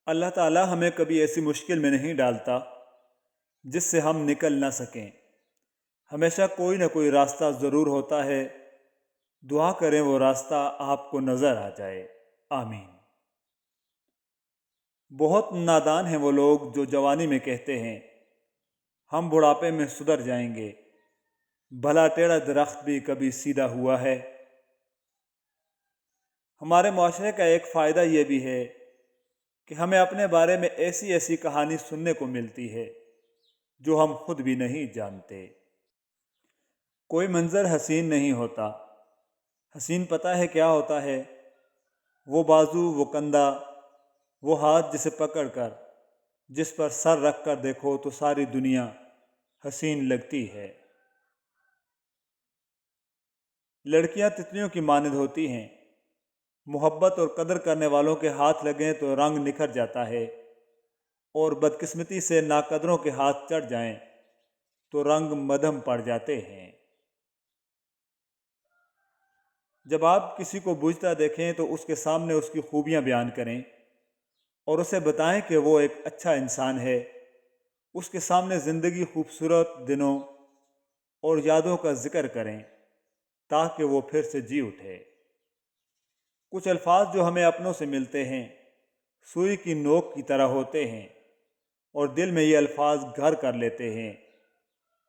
اللہ تعالیٰ ہمیں کبھی ایسی مشکل میں نہیں ڈالتا جس سے ہم نکل نہ سکیں۔ ہمیشہ کوئی نہ کوئی راستہ ضرور ہوتا ہے۔ دعا کریں وہ راستہ آپ کو نظر آ جائے، آمین۔ بہت نادان ہیں وہ لوگ جو جوانی میں کہتے ہیں ہم بڑھاپے میں سدھر جائیں گے، بھلا ٹیڑھا درخت بھی کبھی سیدھا ہوا ہے۔ ہمارے معاشرے کا ایک فائدہ یہ بھی ہے کہ ہمیں اپنے بارے میں ایسی ایسی کہانی سننے کو ملتی ہے جو ہم خود بھی نہیں جانتے۔ کوئی منظر حسین نہیں ہوتا، حسین پتہ ہے کیا ہوتا ہے؟ وہ بازو، وہ کندھا، وہ ہاتھ جسے پکڑ کر، جس پر سر رکھ کر دیکھو تو ساری دنیا حسین لگتی ہے۔ لڑکیاں تتلیوں کی مانند ہوتی ہیں، محبت اور قدر کرنے والوں کے ہاتھ لگیں تو رنگ نکھر جاتا ہے، اور بدقسمتی سے ناقدروں کے ہاتھ چڑھ جائیں تو رنگ مدھم پڑ جاتے ہیں۔ جب آپ کسی کو بجھتا دیکھیں تو اس کے سامنے اس کی خوبیاں بیان کریں اور اسے بتائیں کہ وہ ایک اچھا انسان ہے۔ اس کے سامنے زندگی خوبصورت دنوں اور یادوں کا ذکر کریں تاکہ وہ پھر سے جی اٹھے۔ کچھ الفاظ جو ہمیں اپنوں سے ملتے ہیں سوئی کی نوک کی طرح ہوتے ہیں، اور دل میں یہ الفاظ گھر کر لیتے ہیں،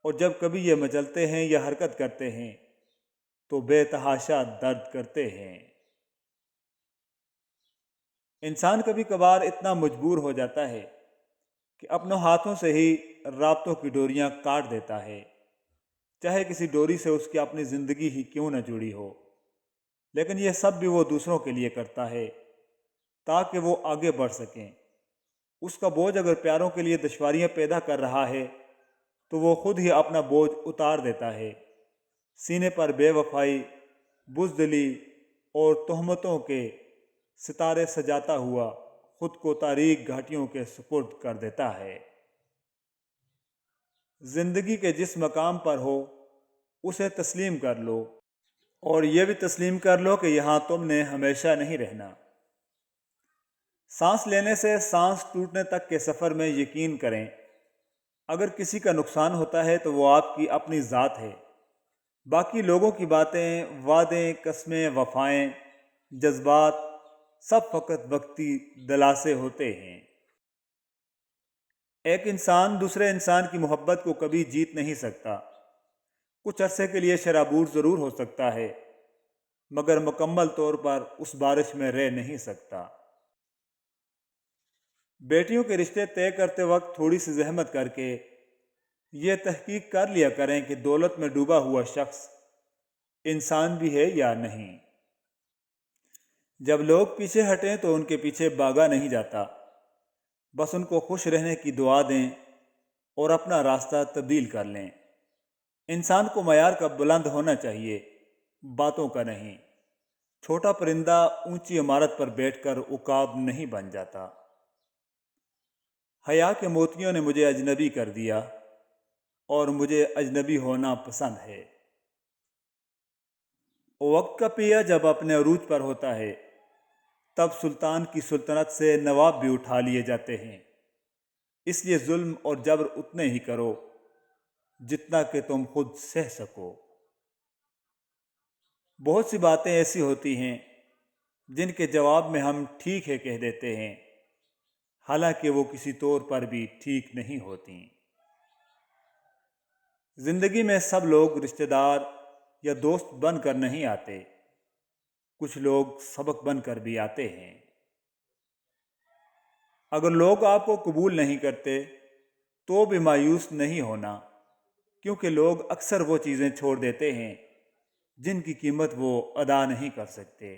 اور جب کبھی یہ مچلتے ہیں یا حرکت کرتے ہیں تو بے تحاشا درد کرتے ہیں۔ انسان کبھی کبھار اتنا مجبور ہو جاتا ہے کہ اپنے ہاتھوں سے ہی رابطوں کی ڈوریاں کاٹ دیتا ہے، چاہے کسی ڈوری سے اس کی اپنی زندگی ہی کیوں نہ جڑی ہو، لیکن یہ سب بھی وہ دوسروں کے لیے کرتا ہے تاکہ وہ آگے بڑھ سکیں۔ اس کا بوجھ اگر پیاروں کے لیے دشواریاں پیدا کر رہا ہے تو وہ خود ہی اپنا بوجھ اتار دیتا ہے، سینے پر بے وفائی، بزدلی اور تہمتوں کے ستارے سجاتا ہوا خود کو تاریک گھاٹیوں کے سپرد کر دیتا ہے۔ زندگی کے جس مقام پر ہو اسے تسلیم کر لو، اور یہ بھی تسلیم کر لو کہ یہاں تم نے ہمیشہ نہیں رہنا۔ سانس لینے سے سانس ٹوٹنے تک کے سفر میں یقین کریں، اگر کسی کا نقصان ہوتا ہے تو وہ آپ کی اپنی ذات ہے، باقی لوگوں کی باتیں، وعدے، قسمیں، وفائیں، جذبات سب فقط وقتی دلاسے ہوتے ہیں۔ ایک انسان دوسرے انسان کی محبت کو کبھی جیت نہیں سکتا۔ کچھ عرصے کے لیے شرابور ضرور ہو سکتا ہے، مگر مکمل طور پر اس بارش میں رہ نہیں سکتا۔ بیٹیوں کے رشتے طے کرتے وقت تھوڑی سی زحمت کر کے یہ تحقیق کر لیا کریں کہ دولت میں ڈوبا ہوا شخص انسان بھی ہے یا نہیں۔ جب لوگ پیچھے ہٹیں تو ان کے پیچھے بھاگا نہیں جاتا، بس ان کو خوش رہنے کی دعا دیں اور اپنا راستہ تبدیل کر لیں۔ انسان کو معیار کا بلند ہونا چاہیے، باتوں کا نہیں۔ چھوٹا پرندہ اونچی عمارت پر بیٹھ کر عقاب نہیں بن جاتا۔ حیا کے موتیوں نے مجھے اجنبی کر دیا، اور مجھے اجنبی ہونا پسند ہے۔ وقت کا پیا جب اپنے عروج پر ہوتا ہے تب سلطان کی سلطنت سے نواب بھی اٹھا لیے جاتے ہیں، اس لیے ظلم اور جبر اتنے ہی کرو جتنا کہ تم خود سہ سکو۔ بہت سی باتیں ایسی ہوتی ہیں جن کے جواب میں ہم ٹھیک ہے کہہ دیتے ہیں، حالانکہ وہ کسی طور پر بھی ٹھیک نہیں ہوتی۔ زندگی میں سب لوگ رشتہ دار یا دوست بن کر نہیں آتے، کچھ لوگ سبق بن کر بھی آتے ہیں۔ اگر لوگ آپ کو قبول نہیں کرتے تو بھی مایوس نہیں ہونا، کیونکہ لوگ اکثر وہ چیزیں چھوڑ دیتے ہیں جن کی قیمت وہ ادا نہیں کر سکتے۔